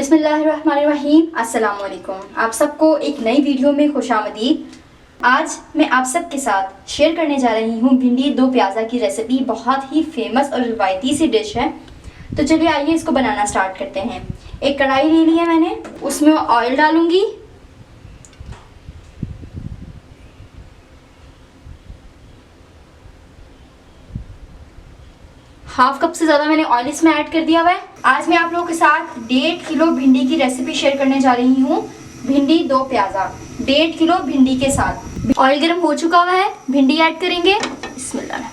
बिस्मिल्लाहिर्रहमानिर्रहीम। अस्सलाम वालेकुम। आप सबको एक नई वीडियो में खुशामदीद। आज मैं आप सबके साथ शेयर करने जा रही हूँ भिंडी दो प्याज़ा की रेसिपी। बहुत ही फेमस और रिवायती सी डिश है। तो चलिए आइए इसको बनाना स्टार्ट करते हैं। एक कढ़ाई ले ली है मैंने, उसमें ऑयल डालूंगी। हाफ कप से ज़्यादा मैंने ऑयल इसमें ऐड कर दिया हुआ है। आज मैं आप लोगों के साथ 1.5 किलो भिंडी की रेसिपी शेयर करने जा रही हूँ। भिंडी दो प्याज़ा 1.5 किलो भिंडी के साथ। ऑयल गर्म हो चुका हुआ है, भिंडी ऐड करेंगे। बिस्मिल्लाह।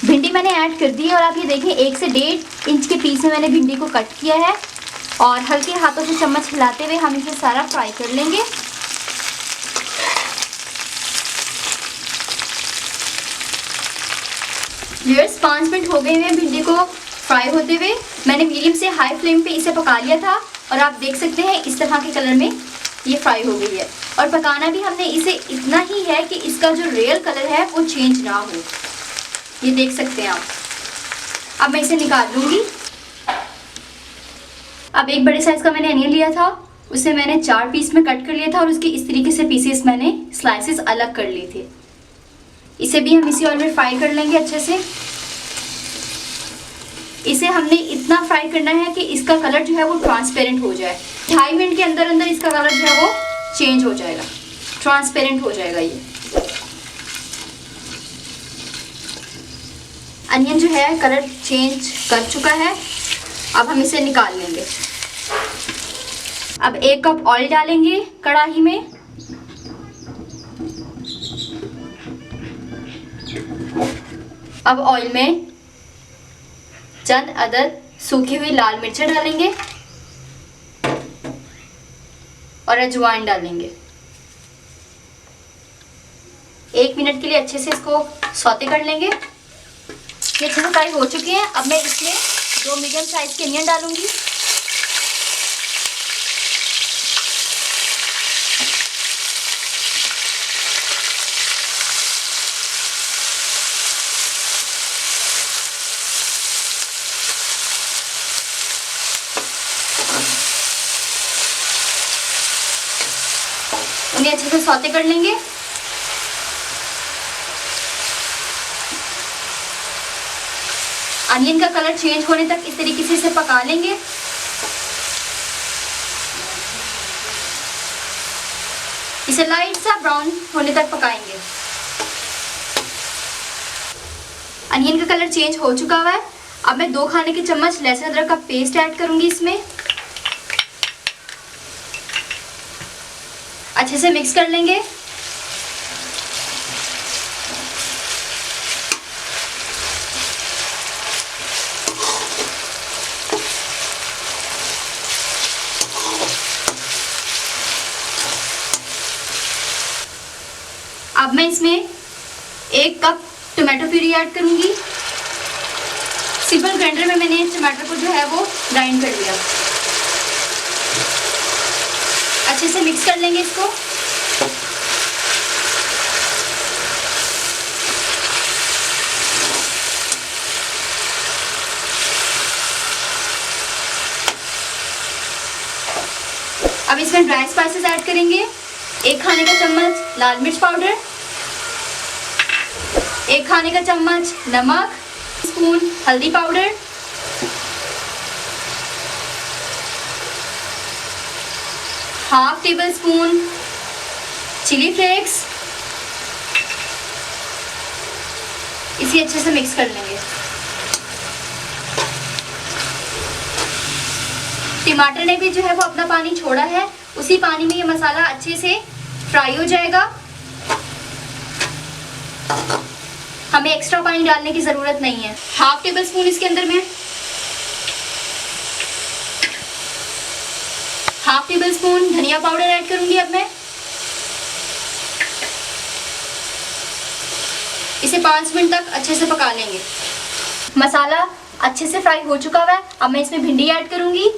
भिंडी मैंने ऐड कर दी है और आप ये देखें 1 से 1.5 इंच के पीस में मैंने भिंडी को कट किया है और हल्के हाथों से चम्मच हिलाते हुए हम इसे सारा फ्राई कर लेंगे। व्यूअर्स 5 मिनट हो गए हैं भिंडी को फ्राई होते हुए। मैंने मीडियम से हाई फ्लेम पे इसे पका लिया था और आप देख सकते हैं इस तरह के कलर में ये फ्राई हो गई है। और पकाना भी हमने इसे इतना ही है कि इसका जो रियल कलर है वो चेंज ना हो। ये देख सकते हैं आप। अब मैं इसे निकाल लूँगी। अब एक बड़े साइज का मैंने अनियन लिया था, उसे मैंने 4 पीस में कट कर लिया था और उसके इस तरीके से पीसेस मैंने स्लाइसेस अलग कर लिए थे। इसे भी हम इसी ऑयल में फ्राई कर लेंगे अच्छे से। इसे हमने इतना फ्राई करना है कि इसका कलर जो है वो ट्रांसपेरेंट हो जाए। 2.5 मिनट के अंदर अंदर इसका कलर जो है वो चेंज हो जाएगा, ट्रांसपेरेंट हो जाएगा। ये अनियन जो है कलर चेंज कर चुका है। अब हम इसे निकाल लेंगे। अब 1 कप ऑयल डालेंगे कढ़ाई में। अब ऑयल में चंद अदद सूखी हुई लाल मिर्चें डालेंगे और अजवाइन डालेंगे। 1 मिनट के लिए अच्छे से इसको सौते कर लेंगे। ये अच्छे से फ्राई हो चुके हैं। अब मैं इसमें 2 मीडियम साइज के अनियन डालूंगी। उन्हें अच्छे से सौते कर लेंगे। अनियन का कलर चेंज होने तक इस तरीके से इसे पका लेंगे। इसे लाइट सा ब्राउन होने तक पकाएंगे। अनियन का कलर चेंज हो चुका हुआ है। अब मैं 2 खाने के चम्मच लहसुन अदरक का पेस्ट ऐड करूंगी इसमें। अच्छे से मिक्स कर लेंगे। अब मैं इसमें 1 कप टोमेटो प्यूरी ऐड करूंगी। सिंपल ग्राइंडर में मैंने टमाटर को जो है वो ग्राइंड कर लिया। अच्छे से मिक्स कर लेंगे इसको। अब इसमें ड्राई स्पाइसेस ऐड करेंगे। 1 खाने का चम्मच लाल मिर्च पाउडर, 1 खाने का चम्मच नमक, स्पून हल्दी powder, half table spoon chili flakes. इसे अच्छे से मिक्स कर लेंगे। टमाटर ने भी जो है वो अपना पानी छोड़ा है, उसी पानी में ये मसाला अच्छे से फ्राई हो जाएगा। हमें एक्स्ट्रा पानी डालने की ज़रूरत नहीं है। हाफ टेबल स्पून इसके अंदर में हाफ टेबल स्पून धनिया पाउडर ऐड करूंगी। अब मैं इसे 5 मिनट तक अच्छे से पका लेंगे। मसाला अच्छे से फ्राई हो चुका हुआ है। अब मैं इसमें भिंडी ऐड करूंगी।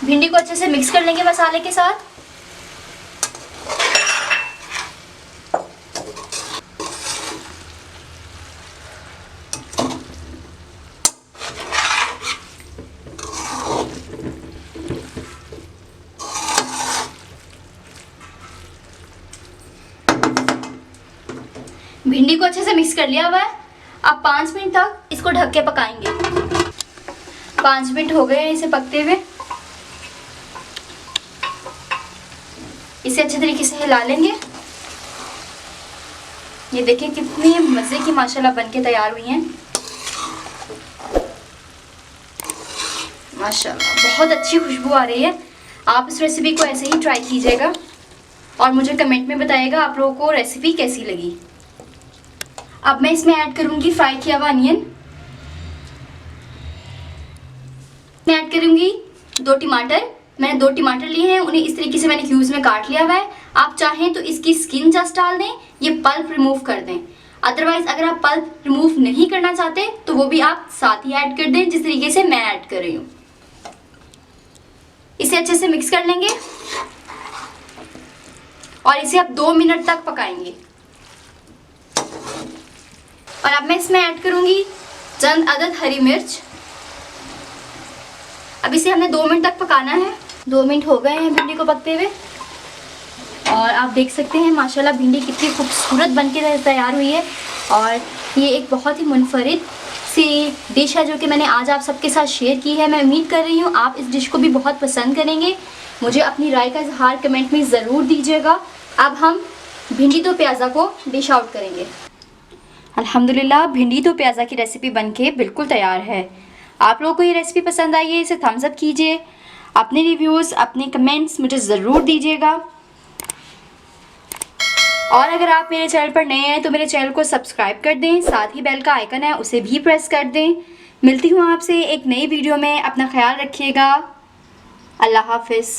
भिंडी को अच्छे से मिक्स कर लेंगे मसाले के साथ। भिंडी को अच्छे से मिक्स कर लिया हुआ है। अब 5 मिनट तक इसको ढक के पकाएंगे। 5 मिनट हो गए हैं इसे पकते हुए। इसे अच्छे तरीके से हिला लेंगे। ये देखिए कितनी मज़े की माशाल्लाह बनके तैयार हुई हैं। माशाल्लाह बहुत अच्छी खुशबू आ रही है। आप इस रेसिपी को ऐसे ही ट्राई कीजिएगा और मुझे कमेंट में बताइएगा आप लोगों को रेसिपी कैसी लगी। अब मैं इसमें ऐड करूंगी फ्राई किया हुआ अनियन। मैं ऐड करूंगी 2 टमाटर। मैंने 2 टमाटर लिए हैं, उन्हें इस तरीके से मैंने क्यूब्स में काट लिया हुआ है। आप चाहें तो इसकी स्किन जस्ट डाल दें, ये पल्प रिमूव कर दें। अदरवाइज अगर आप पल्प रिमूव नहीं करना चाहते तो वो भी आप साथ ही ऐड कर दें, जिस तरीके से मैं ऐड कर रही हूँ। इसे अच्छे से मिक्स कर लेंगे और इसे अब 2 मिनट तक पकाएंगे। और अब मैं इसमें ऐड करूंगी चंद अदद हरी मिर्च। अब इसे हमने 2 मिनट तक पकाना है। 2 मिनट हो गए हैं भिंडी को पकते हुए और आप देख सकते हैं माशाल्लाह भिंडी कितनी खूबसूरत बनके तैयार हुई है। और ये एक बहुत ही मुनफरिद सी डिश है जो कि मैंने आज आप सबके साथ शेयर की है। मैं उम्मीद कर रही हूँ आप इस डिश को भी बहुत पसंद करेंगे। मुझे अपनी राय का इजहार कमेंट में ज़रूर दीजिएगा। अब हम भिंडी तो प्याज़ा को डिश आउट करेंगे। अल्हम्दुलिल्लाह भिंडी तो प्याज़ा की रेसिपी बनके बिल्कुल तैयार है। आप लोगों को ये रेसिपी पसंद आई है, इसे थम्स अप कीजिए। अपने रिव्यूज़, अपने कमेंट्स मुझे ज़रूर दीजिएगा। और अगर आप मेरे चैनल पर नए हैं तो मेरे चैनल को सब्सक्राइब कर दें, साथ ही बेल का आइकन है उसे भी प्रेस कर दें। मिलती हूँ आपसे एक नई वीडियो में। अपना ख्याल रखिएगा। अल्लाह हाफ़िज़।